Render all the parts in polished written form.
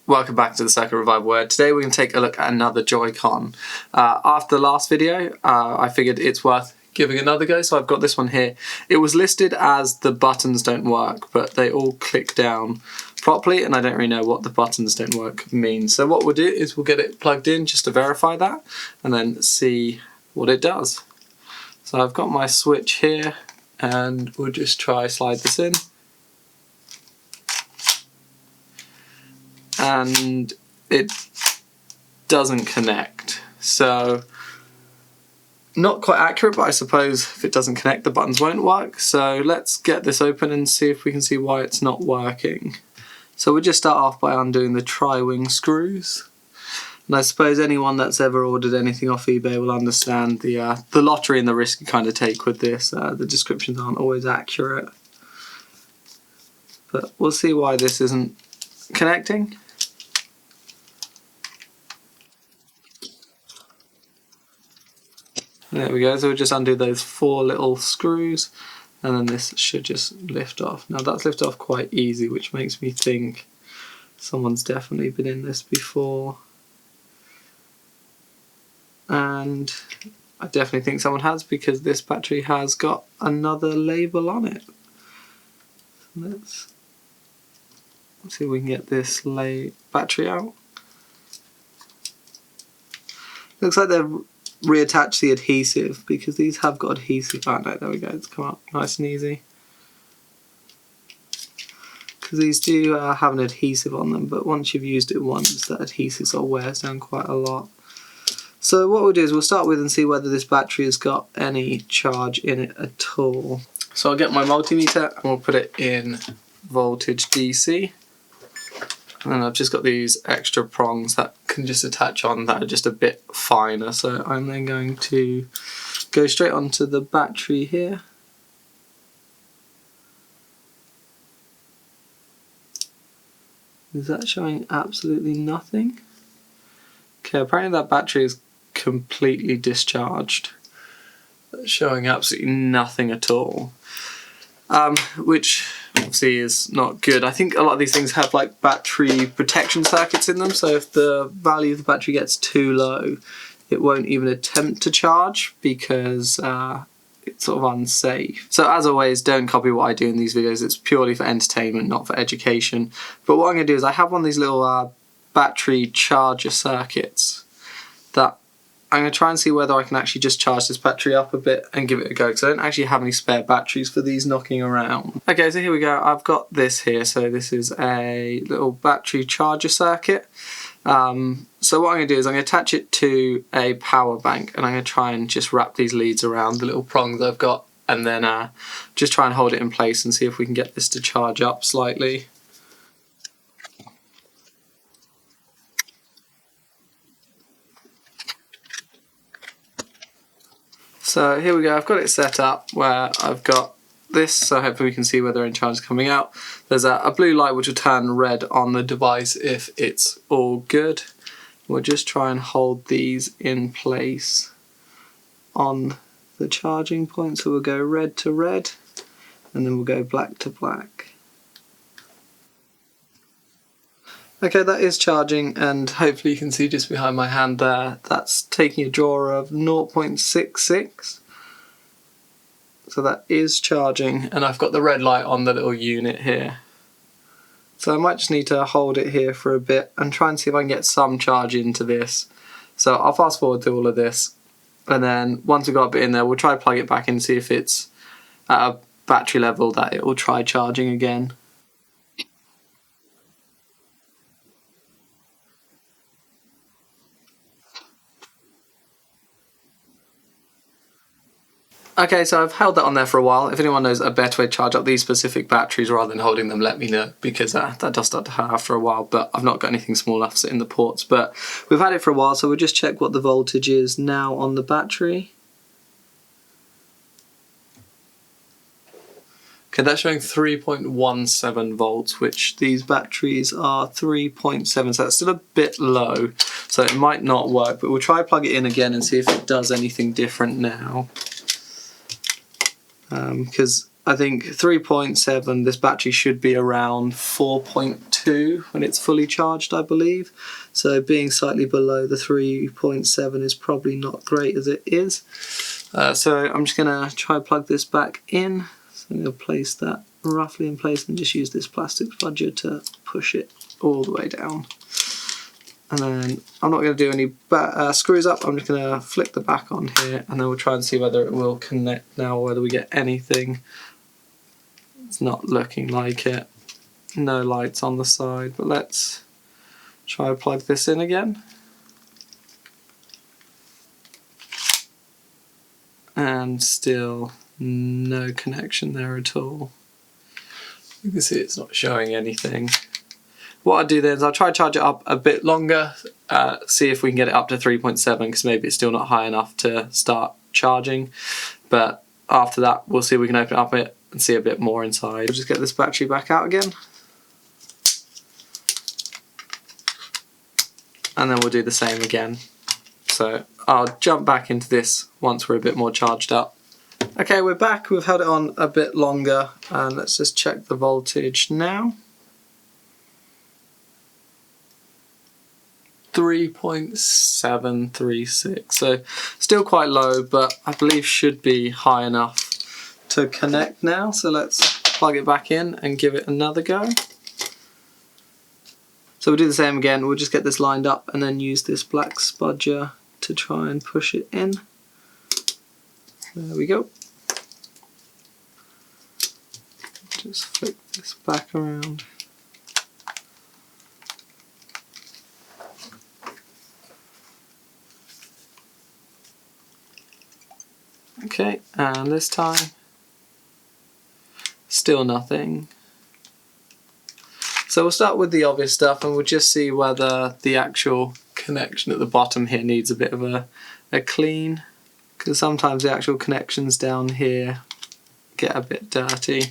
Welcome back to the Circuit Revival, where today we're going to take a look at another Joy-Con. After the last video, I figured it's worth giving another go, so I've got this one here. It was listed as the buttons don't work, but they all click down properly, and I don't really know what the buttons don't work means. So what we'll do is we'll get it plugged in just to verify that, and then see what it does. So I've got my switch here, and we'll just try slide this in. And it doesn't connect, so not quite accurate, but I suppose if it doesn't connect the buttons won't work. So let's get this open and see if we can see why it's not working. So we'll just start off by undoing the tri-wing screws, and I suppose anyone that's ever ordered anything off eBay will understand the lottery and the risk you kind of take with this. The descriptions aren't always accurate, but we'll see why this isn't connecting. There we go, so we'll just undo those 4 little screws, and then this should just lift off. Now that's lifted off quite easy, which makes me think someone's definitely been in this before. And I definitely think someone has, because this battery has got another label on it. Let's see if we can get this battery out. Looks like they've reattached the adhesive, because these have got adhesive. Oh no, there we go, it's come out nice and easy. Because these do have an adhesive on them, but once you've used it once, that adhesive sort of wears down quite a lot. So what we'll do is we'll start with and see whether this battery has got any charge in it at all. So I'll get my multimeter and we'll put it in voltage DC. And then I've just got these extra prongs that can just attach on that are just a bit finer. So I'm then going to go straight onto the battery here. Is that showing absolutely nothing? Okay, apparently that battery is completely discharged. That's showing absolutely nothing at all. Which obviously is not good. I think a lot of these things have like battery protection circuits in them, so if the value of the battery gets too low, it won't even attempt to charge, because it's sort of unsafe. So as always, don't copy what I do in these videos. It's purely for entertainment, not for education. But what I'm going to do is I have one of these little battery charger circuits that I'm going to try and see whether I can actually just charge this battery up a bit and give it a go, because I don't actually have any spare batteries for these knocking around. Okay, so here we go. I've got this here. So this is a little battery charger circuit. So what I'm going to do is I'm going to attach it to a power bank, and I'm going to try and just wrap these leads around the little prongs I've got, and then just try and hold it in place and see if we can get this to charge up slightly. So here we go, I've got it set up where I've got this, so hopefully we can see whether any charge is coming out. There's a blue light which will turn red on the device if it's all good. We'll just try and hold these in place on the charging point, so we'll go red to red, and then we'll go black to black. Okay, that is charging, and hopefully you can see just behind my hand there, that's taking a draw of 0.66. So that is charging, and I've got the red light on the little unit here. So I might just need to hold it here for a bit and try and see if I can get some charge into this. So I'll fast forward to all of this, and then once we've got a bit in there, we'll try to plug it back in and see if it's at a battery level that it will try charging again. Okay, so I've held that on there for a while. If anyone knows a better way to charge up these specific batteries rather than holding them, let me know, because that does start to hurt after a while, but I've not got anything small enough to sit in the ports. But we've had it for a while, so we'll just check what the voltage is now on the battery. Okay, that's showing 3.17 volts, which these batteries are 3.7, so that's still a bit low, so it might not work, but we'll try plug it in again and see if it does anything different now. Because I think 3.7, this battery should be around 4.2 when it's fully charged, I believe. So being slightly below the 3.7 is probably not great as it is. So I'm just going to try to plug this back in. So I'm going to place that roughly in place and just use this plastic spudger to push it all the way down. And then I'm not going to do any screws up, I'm just going to flick the back on here and then we'll try and see whether it will connect now, whether we get anything. It's not looking like it. No lights on the side, but let's try to plug this in again. And still no connection there at all. You can see it's not showing anything. What I'll do then is I'll try to charge it up a bit longer, see if we can get it up to 3.7 because maybe it's still not high enough to start charging. But after that we'll see if we can open it up and see a bit more inside. We'll just get this battery back out again. And then we'll do the same again. So I'll jump back into this once we're a bit more charged up. Okay, we're back, we've held it on a bit longer and let's just check the voltage now. 3.736, so still quite low, but I believe should be high enough to connect now. So let's plug it back in and give it another go. So we'll do the same again, we'll just get this lined up and then use this black spudger to try and push it in. There we go. Just flick this back around. Okay, and this time, still nothing. So we'll start with the obvious stuff and we'll just see whether the actual connection at the bottom here needs a bit of a clean, because sometimes the actual connections down here get a bit dirty.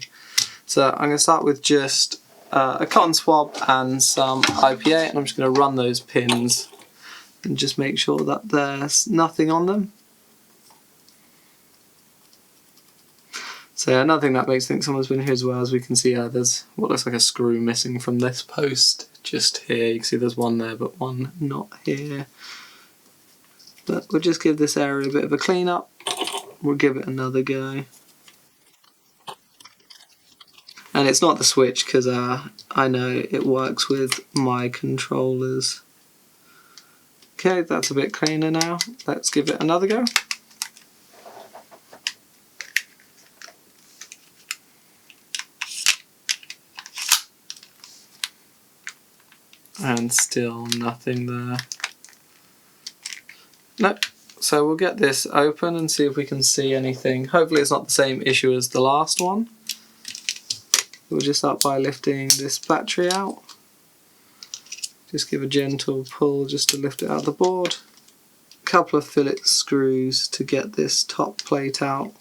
So I'm going to start with just a cotton swab and some IPA, and I'm just going to run those pins and just make sure that there's nothing on them. So another thing that makes me think someone's been here as well, as we can see there's what looks like a screw missing from this post just here. You can see there's one there but one not here. But we'll just give this area a bit of a clean up. We'll give it another go. And it's not the switch because I know it works with my controllers. Okay, that's a bit cleaner now. Let's give it another go. And still nothing there. Nope. So we'll get this open and see if we can see anything. Hopefully it's not the same issue as the last one. We'll just start by lifting this battery out. Just give a gentle pull just to lift it out of the board. A couple of fillet screws to get this top plate out.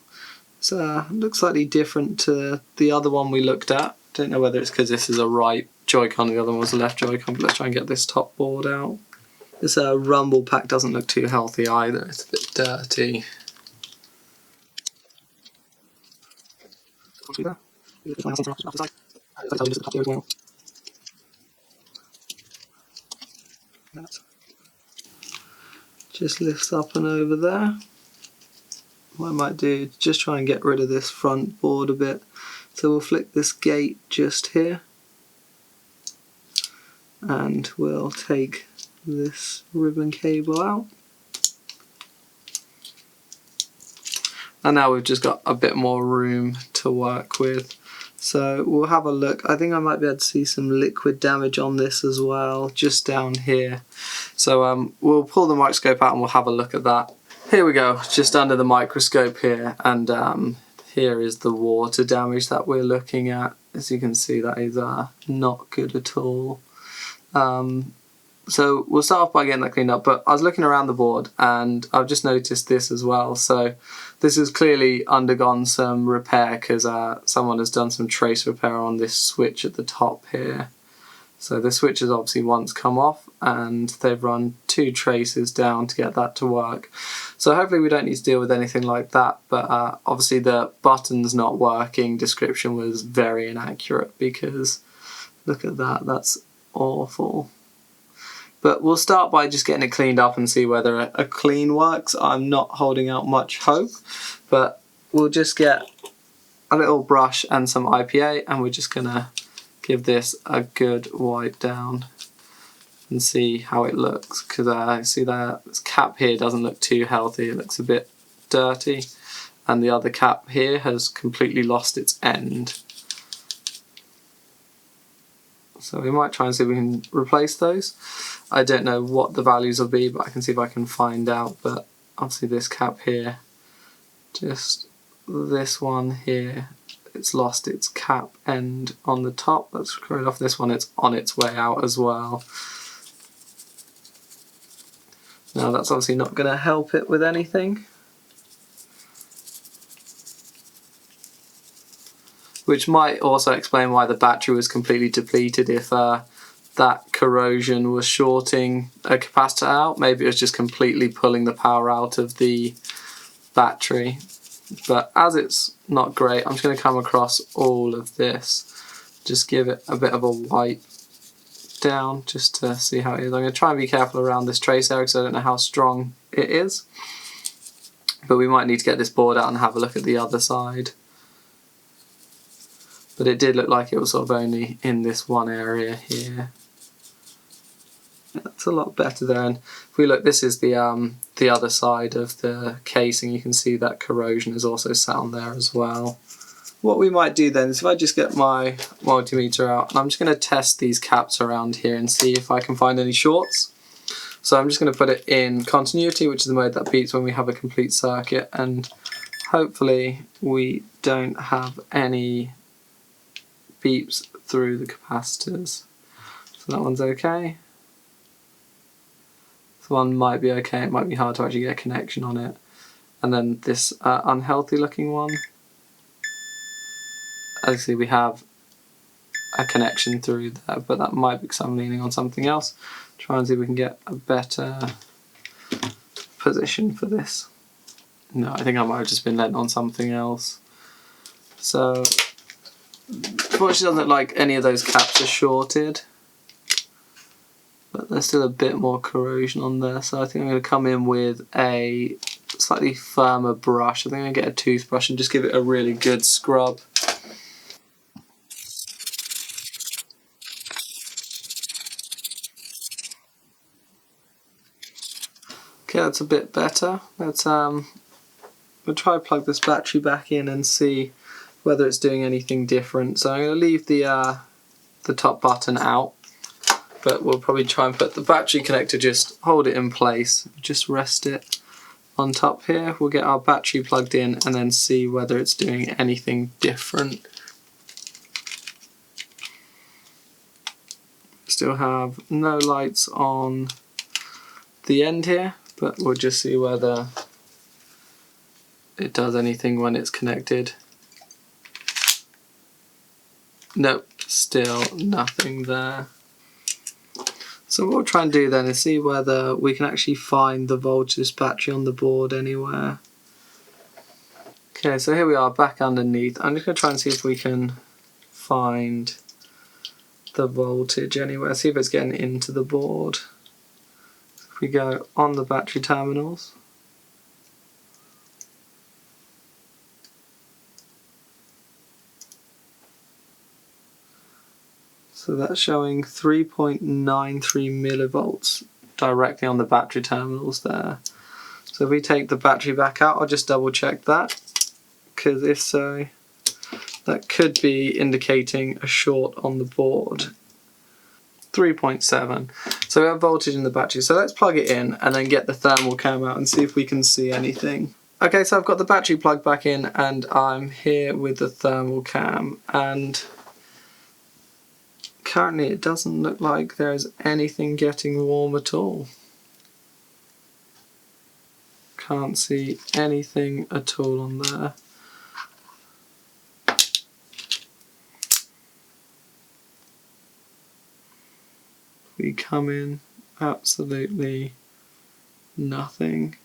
So looks slightly different to the other one we looked at. Don't know whether it's because this is a right Joy-Con, the other one was a left Joy-Con, but let's try and get this top board out. This rumble pack doesn't look too healthy either, it's a bit dirty. Just lifts up and over there. What I might do is just try and get rid of this front board a bit. So we'll flick this gate just here. And we'll take this ribbon cable out. And now we've just got a bit more room to work with. So we'll have a look. I think I might be able to see some liquid damage on this as well, just down here. So we'll pull the microscope out and we'll have a look at that. Here we go, just under the microscope here, and here is the water damage that we're looking at. As you can see, that is not good at all. So we'll start off by getting that cleaned up, but I was looking around the board and I've just noticed this as well. So this has clearly undergone some repair because someone has done some trace repair on this switch at the top here. So the switch has obviously once come off, and they've run 2 traces down to get that to work. So hopefully we don't need to deal with anything like that, but obviously the button's not working description was very inaccurate, because look at that, that's awful. But we'll start by just getting it cleaned up and see whether a clean works. I'm not holding out much hope, but we'll just get a little brush and some IPA, and we're just gonna give this a good wipe down and see how it looks, because I see that this cap here doesn't look too healthy, it looks a bit dirty, and the other cap here has completely lost its end. So we might try and see if we can replace those. I don't know what the values will be, but I can see if I can find out. But obviously this cap here, just this one here, it's lost its cap end on the top. Let's screw it off. This one, it's on its way out as well. Now that's obviously not going to help it with anything, which might also explain why the battery was completely depleted. If that corrosion was shorting a capacitor out, maybe it was just completely pulling the power out of the battery. But as it's not great, I'm just going to come across all of this, just give it a bit of a wipe down just to see how it is. I'm going to try and be careful around this trace area because I don't know how strong it is, but we might need to get this board out and have a look at the other side. But it did look like it was sort of only in this one area here. That's a lot better there. And if we look, this is the other side of the casing. You can see that corrosion is also sat on there as well. What we might do then is, if I just get my multimeter out, and I'm just going to test these caps around here and see if I can find any shorts. So I'm just going to put it in continuity, which is the mode that beeps when we have a complete circuit, and hopefully we don't have any beeps through the capacitors. So that one's okay. This one might be okay, it might be hard to actually get a connection on it. And then this unhealthy looking one, obviously we have a connection through there, but that might be because I'm leaning on something else. Try and see if we can get a better position for this. No, I think I might have just been letting on something else. So unfortunately it doesn't look like any of those caps are shorted, but there's still a bit more corrosion on there. So I think I'm going to come in with a slightly firmer brush. I think I'm going to get a toothbrush and just give it a really good scrub. Okay, that's a bit better. Let's we'll try to plug this battery back in and see whether it's doing anything different. So I'm going to leave the top button out, but we'll probably try and put the battery connector, just hold it in place, just rest it on top here. We'll get our battery plugged in and then see whether it's doing anything different. Still have no lights on the end here, but we'll just see whether it does anything when it's connected. Nope, still nothing there. So what we'll try and do then is see whether we can actually find the voltage battery on the board anywhere. Okay, so here we are back underneath. I'm just going to try and see if we can find the voltage anywhere, see if it's getting into the board. If we go on the battery terminals, so that's showing 3.93 millivolts directly on the battery terminals there. So if we take the battery back out, I'll just double check that, because if so, that could be indicating a short on the board. 3.7. So we have voltage in the battery. So let's plug it in and then get the thermal cam out and see if we can see anything. Okay, so I've got the battery plugged back in and I'm here with the thermal cam, and currently it doesn't look like there's anything getting warm at all. Can't see anything at all on there. We come in, absolutely nothing.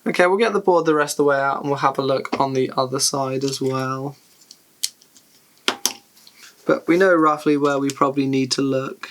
Okay, we'll get the board the rest of the way out and we'll have a look on the other side as well. But we know roughly where we probably need to look.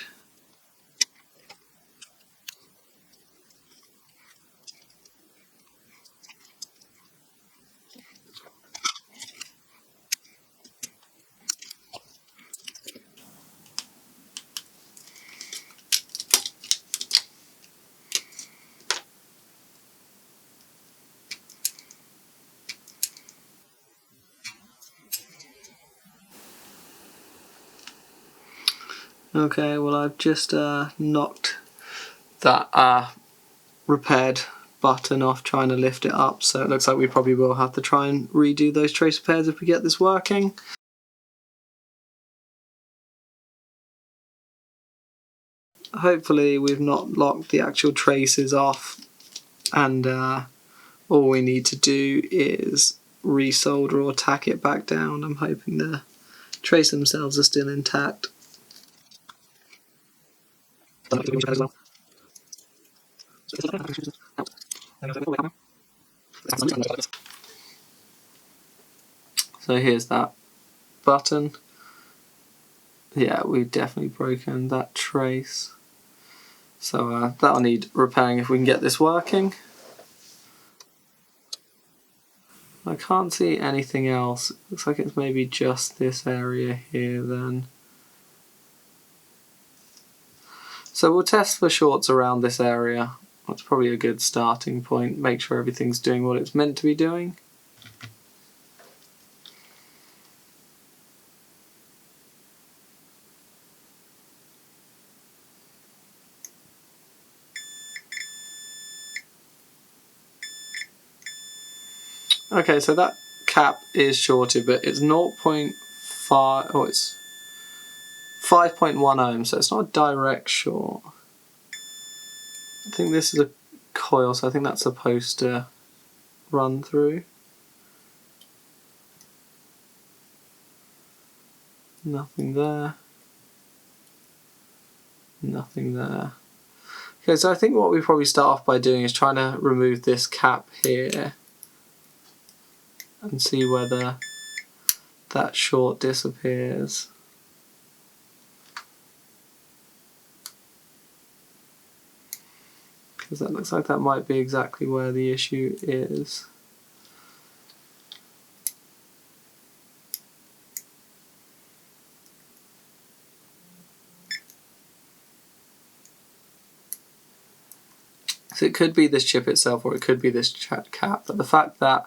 Okay, well I've just knocked that repaired button off trying to lift it up, so it looks like we probably will have to try and redo those trace repairs if we get this working. Hopefully we've not locked the actual traces off, and all we need to do is resolder or tack it back down. I'm hoping the traces themselves are still intact. So here's that button. Yeah, we've definitely broken that trace. So that'll need repairing if we can get this working. I can't see anything else. Looks like it's maybe just this area here then. So we'll test for shorts around this area. That's probably a good starting point. Make sure everything's doing what it's meant to be doing. Okay, so that cap is shorted, but it's 0.5, oh, it's 5.1 ohms, so it's not a direct short. I think this is a coil, so I think that's supposed to run through. Nothing there. Nothing there. Okay, so I think what we probably start off by doing is trying to remove this cap here and see whether that short disappears. Because that looks like that might be exactly where the issue is. So it could be this chip itself or it could be this cap, but the fact that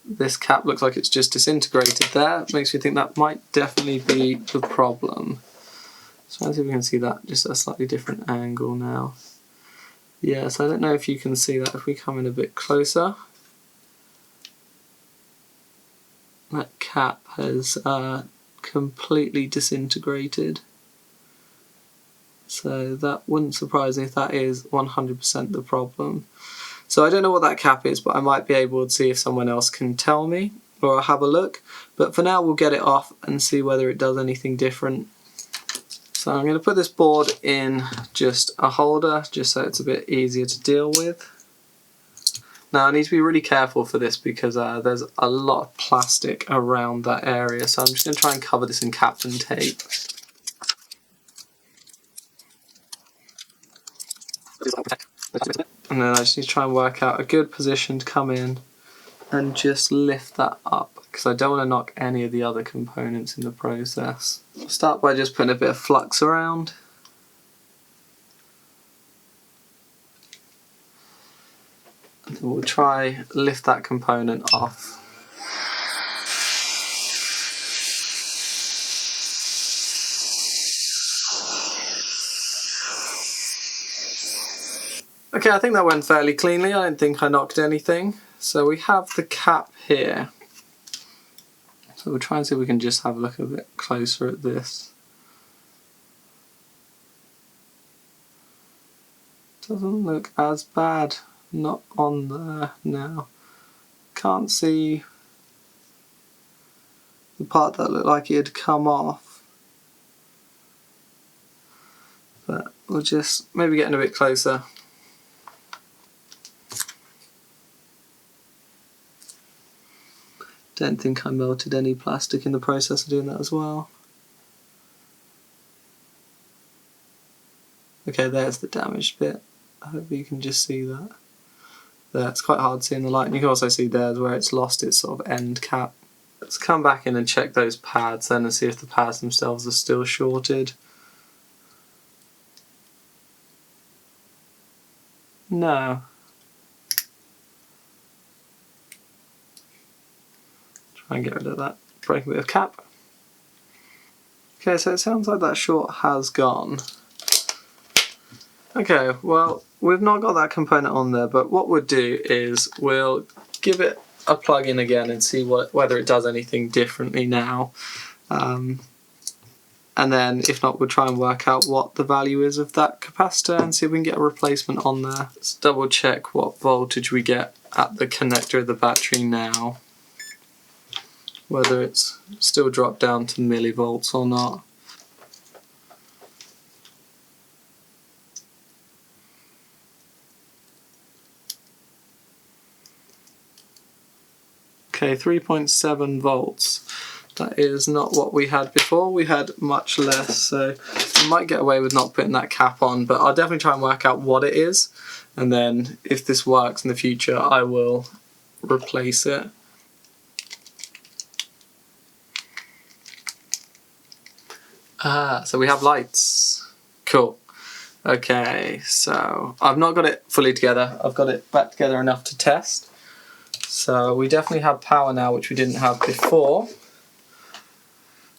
this cap looks like it's just disintegrated there makes me think that might definitely be the problem. So let's see if we can see that just at a slightly different angle now. Yeah, so I don't know if you can see that if we come in a bit closer. That cap has completely disintegrated. So that wouldn't surprise me if that is 100% the problem. So I don't know what that cap is, but I might be able to see if someone else can tell me, or I'll have a look. But for now we'll get it off and see whether it does anything different. So I'm going to put this board in just a holder, just so it's a bit easier to deal with. Now I need to be really careful for this because there's a lot of plastic around that area, so I'm just going to try and cover this in Kapton tape. And then I just need to try and work out a good position to come in and just lift that up, because I don't want to knock any of the other components in the process. I'll start by just putting a bit of flux around. And then we'll try lift that component off. Okay, I think that went fairly cleanly. I don't think I knocked anything. So we have the cap here. So we'll try and see if we can just have a look a bit closer at this. Doesn't look as bad. Not on there now. Can't see the part that looked like it had come off. But we'll just maybe getting a bit closer. Don't think I melted any plastic in the process of doing that as well. Okay, there's the damaged bit. I hope you can just see that. There, it's quite hard to see in the light. And you can also see there where it's lost its sort of end cap. Let's come back in and check those pads then and see if the pads themselves are still shorted. No. Try and get rid of that broken bit of cap. Okay, so it sounds like that short has gone. Okay, well, we've not got that component on there, but what we'll do is we'll give it a plug in again and see whether it does anything differently now. And then if not, we'll try and work out what the value is of that capacitor and see if we can get a replacement on there. Let's double check what voltage we get at the connector of the battery now. Whether it's still dropped down to millivolts or not. Okay, 3.7 volts. That is not what we had before. We had much less, so we might get away with not putting that cap on, but I'll definitely try and work out what it is, and then if this works in the future, I will replace it. So we have lights. Cool. Okay, so I've not got it fully together. I've got it back together enough to test. So we definitely have power now, which we didn't have before.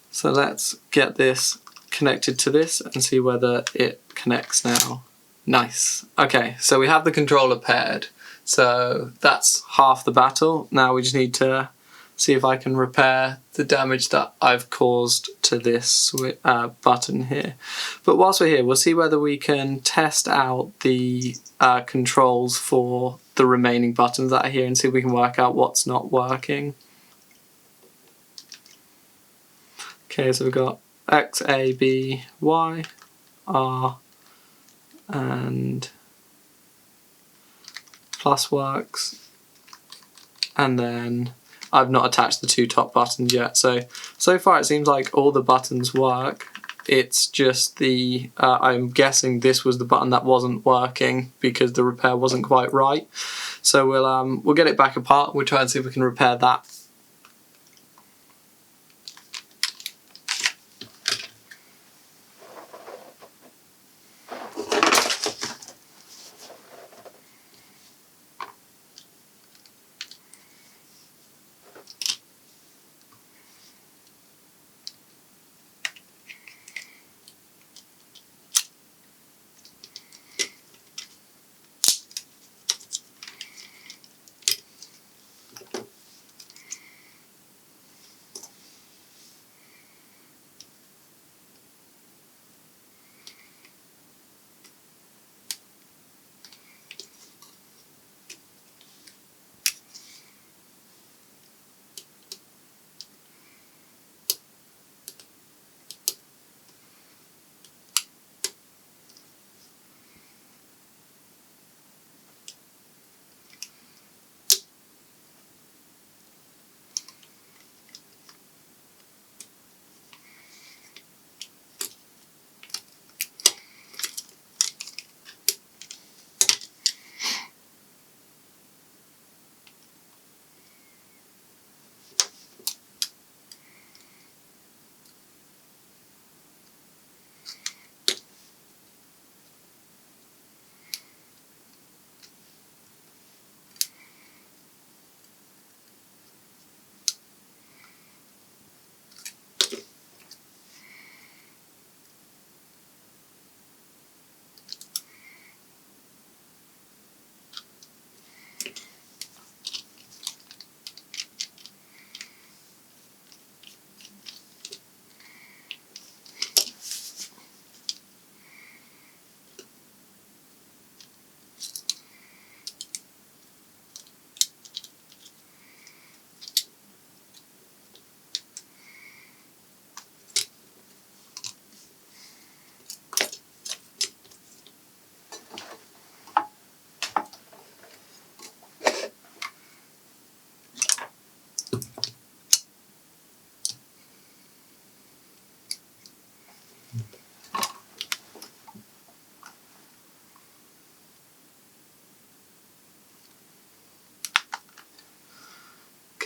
So let's get this connected to this and see whether it connects now. Nice. Okay, so we have the controller paired. So that's half the battle. Now we just need to see if I can repair the damage that I've caused to this button here. But whilst we're here, we'll see whether we can test out the controls for the remaining buttons that are here and see if we can work out what's not working. Okay, so we've got X, A, B, Y, R, and plus works, and then I've not attached the two top buttons yet. So far it seems like all the buttons work. It's just the, I'm guessing this was the button that wasn't working because the repair wasn't quite right. So we'll get it back apart. We'll try and see if we can repair that.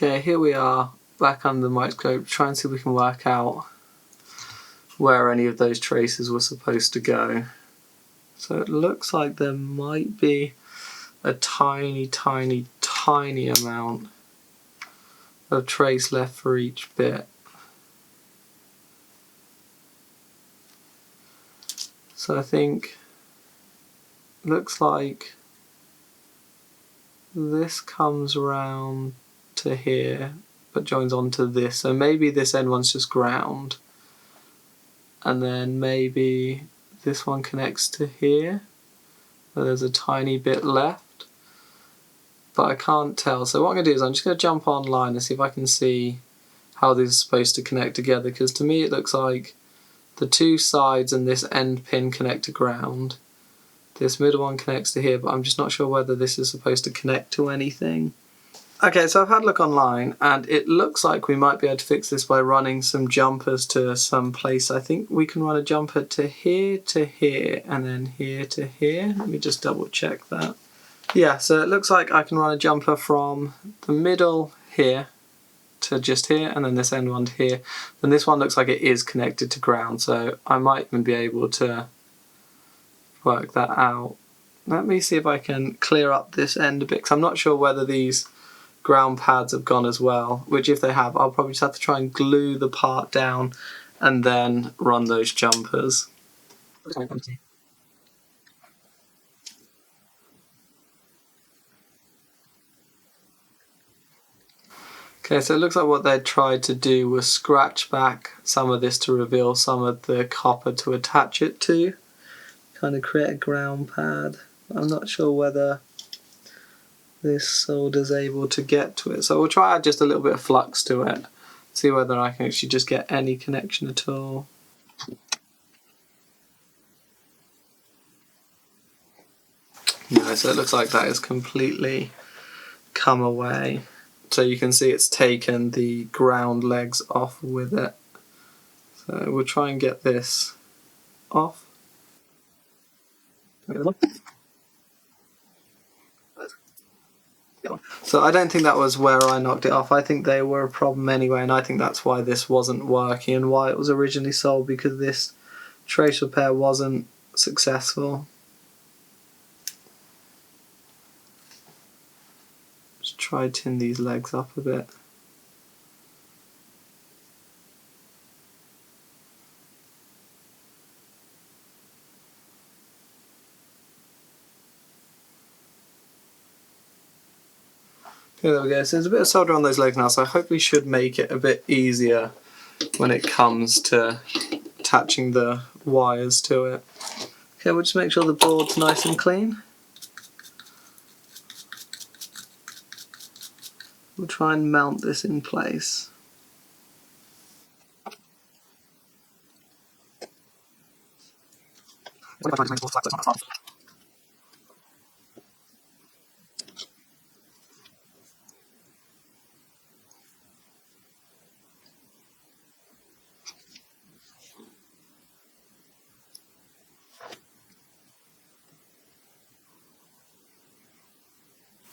Okay, here we are back under the microscope, trying to see if we can work out where any of those traces were supposed to go. So it looks like there might be a tiny amount of trace left for each bit. So I think looks like this comes around to here but joins onto this, so maybe this end one's just ground, and then maybe this one connects to here where there's a tiny bit left, but I can't tell. So what I'm going to do is I'm just going to jump online and see if I can see how these are supposed to connect together, because to me it looks like the two sides and this end pin connect to ground. This middle one connects to here, but I'm just not sure whether this is supposed to connect to anything. Okay, so I've had a look online and it looks like we might be able to fix this by running some jumpers to some place. I think we can run a jumper to here, and then here to here. Let me just double check that. Yeah, so it looks like I can run a jumper from the middle here to just here, and then this end one to here. And this one looks like it is connected to ground, so I might even be able to work that out. Let me see if I can clear up this end a bit, because I'm not sure whether these ground pads have gone as well, which if they have, I'll probably just have to try and glue the part down and then run those jumpers. Okay, so it looks like what they tried to do was scratch back some of this to reveal some of the copper to attach it to, kind of create a ground pad. I'm not sure whether this solder's able to get to it, so we'll try add just a little bit of flux to it, see whether I can actually just get any connection at all. No, so it looks like that has completely come away. So you can see it's taken the ground legs off with it. So we'll try and get this off. So I don't think that was where I knocked it off. I think they were a problem anyway, and I think that's why this wasn't working and why it was originally sold, because this trace repair wasn't successful. Just try to tin these legs up a bit. Okay, there we go. So there's a bit of solder on those legs now, so I hopefully should make it a bit easier when it comes to attaching the wires to it. Okay, we'll just make sure the board's nice and clean. We'll try and mount this in place.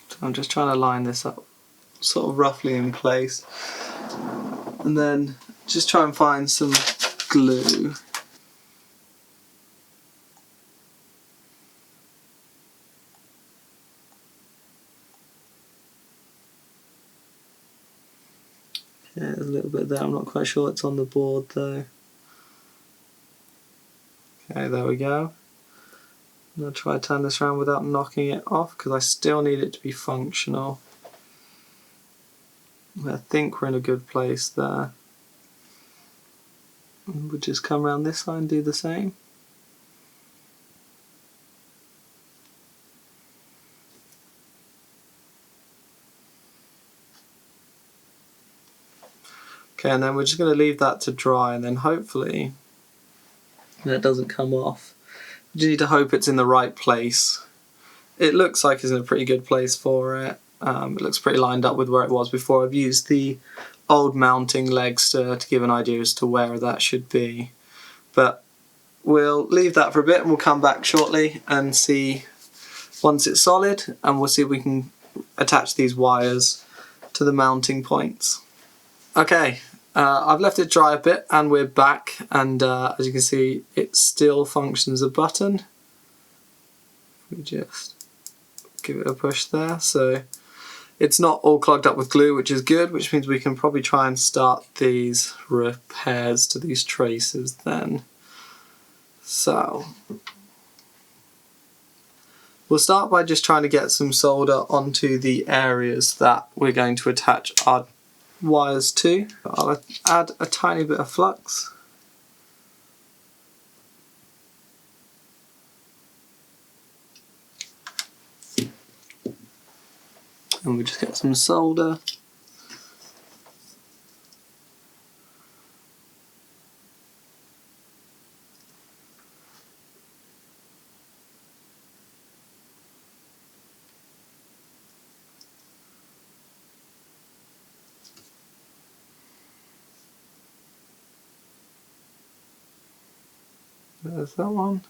So I'm just trying to line this up sort of roughly in place, and then just try and find some glue. Yeah, there's a little bit there, I'm not quite sure it's on the board though. Okay, there we go. I'm going to try to turn this around without knocking it off, because I still need it to be functional. I think we're in a good place there. And we'll just come around this side and do the same. Okay, and then we're just going to leave that to dry, and then hopefully that doesn't come off. We just need to hope it's in the right place. It looks like it's in a pretty good place for it. It looks pretty lined up with where it was before. I've used the old mounting legs to give an idea as to where that should be. But we'll leave that for a bit and we'll come back shortly and see once it's solid, and we'll see if we can attach these wires to the mounting points. Okay, I've left it dry a bit and we're back, and as you can see it still functions as a button. We just give it a push there, so it's not all clogged up with glue, which is good, which means we can probably try and start these repairs to these traces then. So we'll start by just trying to get some solder onto the areas that we're going to attach our wires to. I'll add a tiny bit of flux. And we just get some solder. There's that one.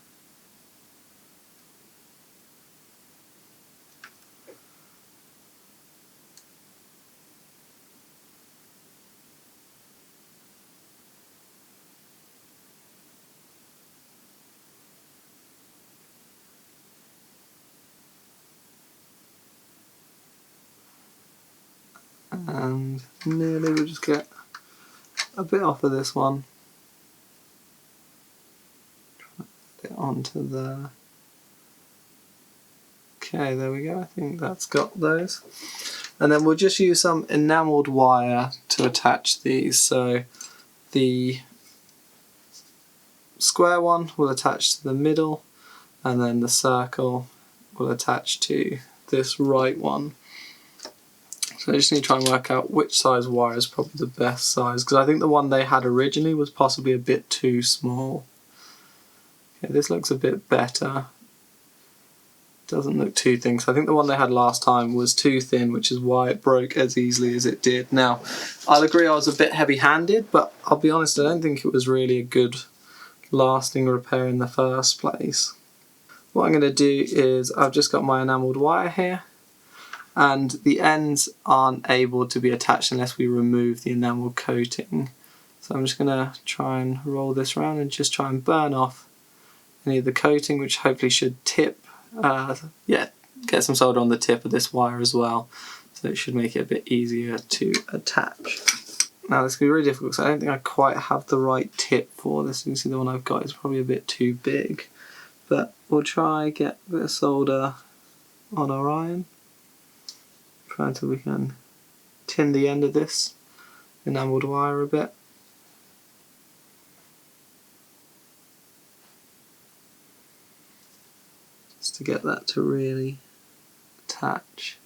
And nearly, we'll just get a bit off of this one. Get onto there. Okay, there we go. I think that's got those. And then we'll just use some enamelled wire to attach these. So the square one will attach to the middle, and then the circle will attach to this right one. So I just need to try and work out which size wire is probably the best size, because I think the one they had originally was possibly a bit too small. Okay, this looks a bit better. Doesn't look too thin, so I think the one they had last time was too thin, which is why it broke as easily as it did. Now, I'll agree I was a bit heavy-handed, but I'll be honest, I don't think it was really a good lasting repair in the first place. What I'm going to do is, I've just got my enamelled wire here, and the ends aren't able to be attached unless we remove the enamel coating. So I'm just going to try and roll this around and just try and burn off any of the coating, which hopefully should tip, get some solder on the tip of this wire as well, so it should make it a bit easier to attach. Now this can be really difficult because I don't think I quite have the right tip for this. You can see the one I've got is probably a bit too big, but we'll try get a bit of solder on our iron. Try until we can tin the end of this enamelled wire a bit. Just to get that to really attach.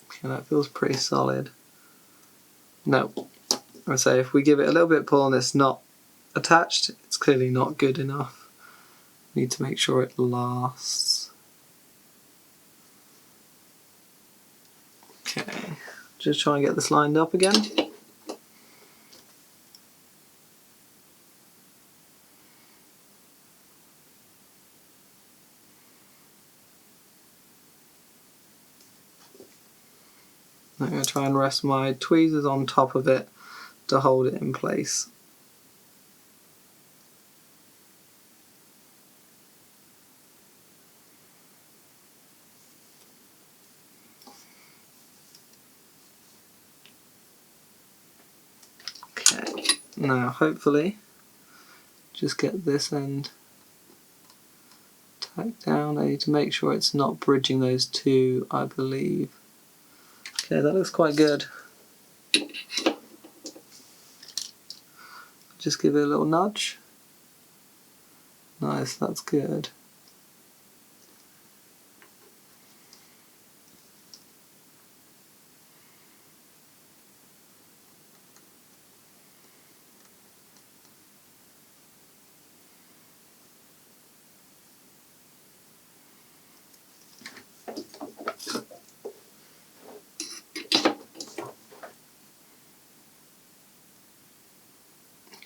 Okay, that feels pretty solid. No, I say if we give it a little bit of pull and it's not attached, it's clearly not good enough. Need to make sure it lasts. Okay, just try and get this lined up again. I'm going to try and rest my tweezers on top of it to hold it in place. Now hopefully just get this end tacked down. I need to make sure it's not bridging those two, I believe. Okay, that looks quite good. Just give it a little nudge. Nice, that's good.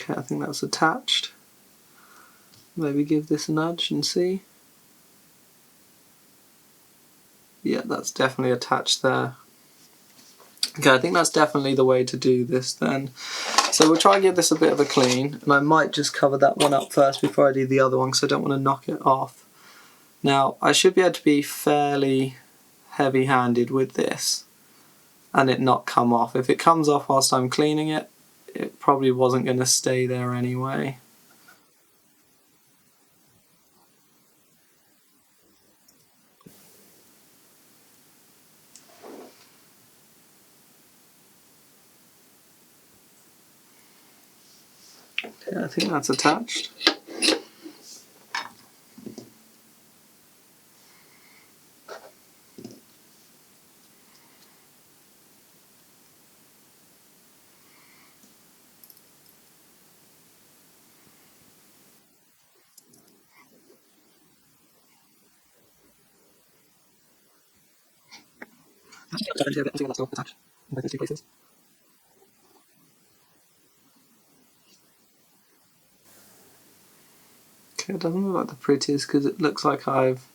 Okay, I think that's attached. Maybe give this a nudge and see. that's definitely attached there. Okay, I think that's definitely the way to do this then. So we'll try and give this a bit of a clean, and I might just cover that one up first before I do the other one because I don't want to knock it off. Now, I should be able to be fairly heavy-handed with this and it not come off. If it comes off whilst I'm cleaning it, it probably wasn't going to stay there anyway. Okay, I think that's attached. Okay, it doesn't look like the prettiest because it looks like I've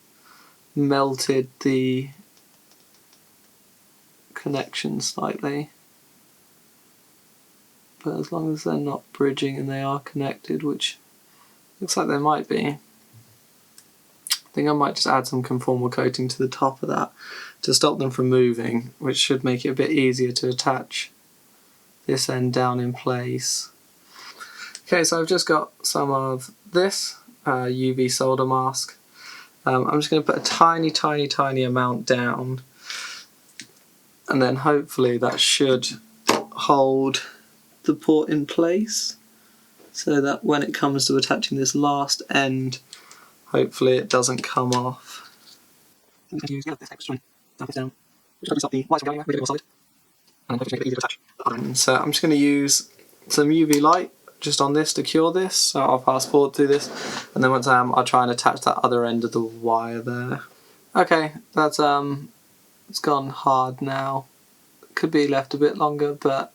melted the connection slightly. But as long as they're not bridging and they are connected, which looks like they might be, I think I might just add some conformal coating to the top of that to stop them from moving, which should make it a bit easier to attach this end down in place. Okay, so I've just got some of this UV solder mask. I'm just going to put a tiny amount down, and then hopefully that should hold the port in place so that when it comes to attaching this last end, hopefully it doesn't come off. I'm going to use this extra down. Just stop the lights from going, make it more solid, and hopefully make it easier to attach. So I'm just going to use some UV light just on this to cure this. So I'll fast forward through this, and then once I am, I'll try and attach that other end of the wire there. Okay, that's it's gone hard now. Could be left a bit longer, but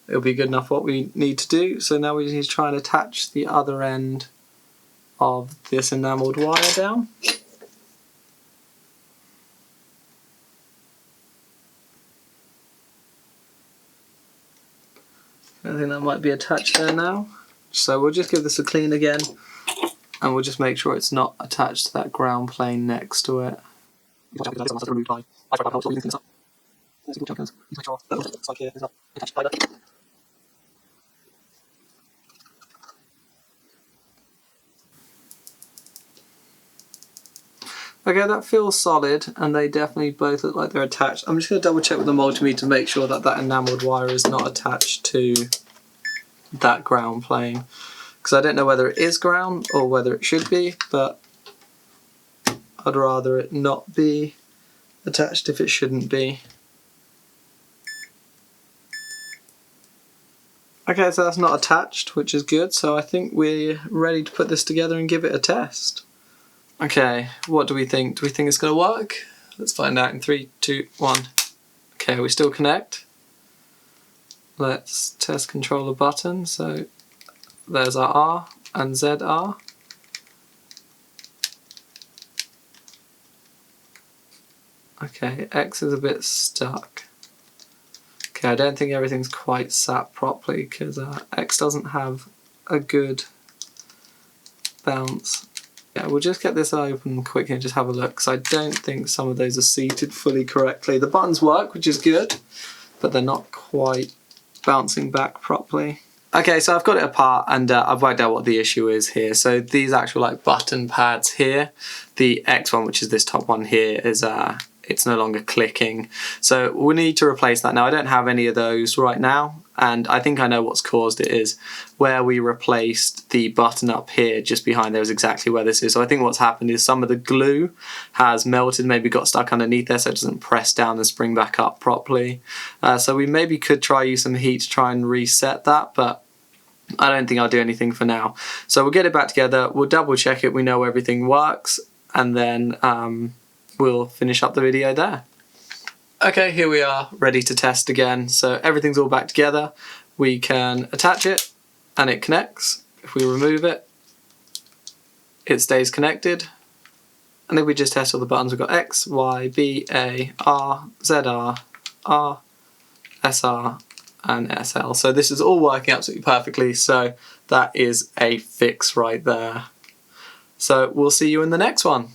it'll be good enough what we need to do. So now we just need to try and attach the other end of this enamelled wire down. I think that might be attached there now. So we'll just give this a clean again, and we'll just make sure it's not attached to that ground plane next to it. Okay, that feels solid, and they definitely both look like they're attached. I'm just going to double check with the multimeter to make sure that that enamelled wire is not attached to that ground plane, because I don't know whether it is ground or whether it should be, but I'd rather it not be attached if it shouldn't be. Okay, so that's not attached, which is good, so I think we're ready to put this together and give it a test. Okay, what do we think? Do we think it's going to work? Let's find out in 3, 2, 1. Okay, we still connect. Let's test controller button. So there's our R and ZR. Okay, X is a bit stuck. Okay, I don't think everything's quite sat properly because X doesn't have a good bounce. Yeah, we'll just get this open quickly and just have a look, because I don't think some of those are seated fully correctly. The buttons work, which is good, but they're not quite bouncing back properly. Okay, so I've got it apart, and I've worked out what the issue is here. So these actual like button pads here, the X one, which is this top one here, is it's no longer clicking. So we need to replace that. Now I don't have any of those right now, and I think I know what's caused it is where we replaced the button up here just behind there is exactly where this is. So I think what's happened is some of the glue has melted, maybe got stuck underneath there so it doesn't press down and spring back up properly. So we maybe could try use some heat to try and reset that, but I don't think I'll do anything for now. So we'll get it back together, we'll double check it, we know everything works, and then we'll finish up the video there. Okay, here we are, ready to test again. So everything's all back together. We can attach it and it connects. If we remove it, it stays connected. And if we just test all the buttons, we've got X, Y, B, A, R, ZR, R, SR, and SL. So this is all working absolutely perfectly, so that is a fix right there. So we'll see you in the next one.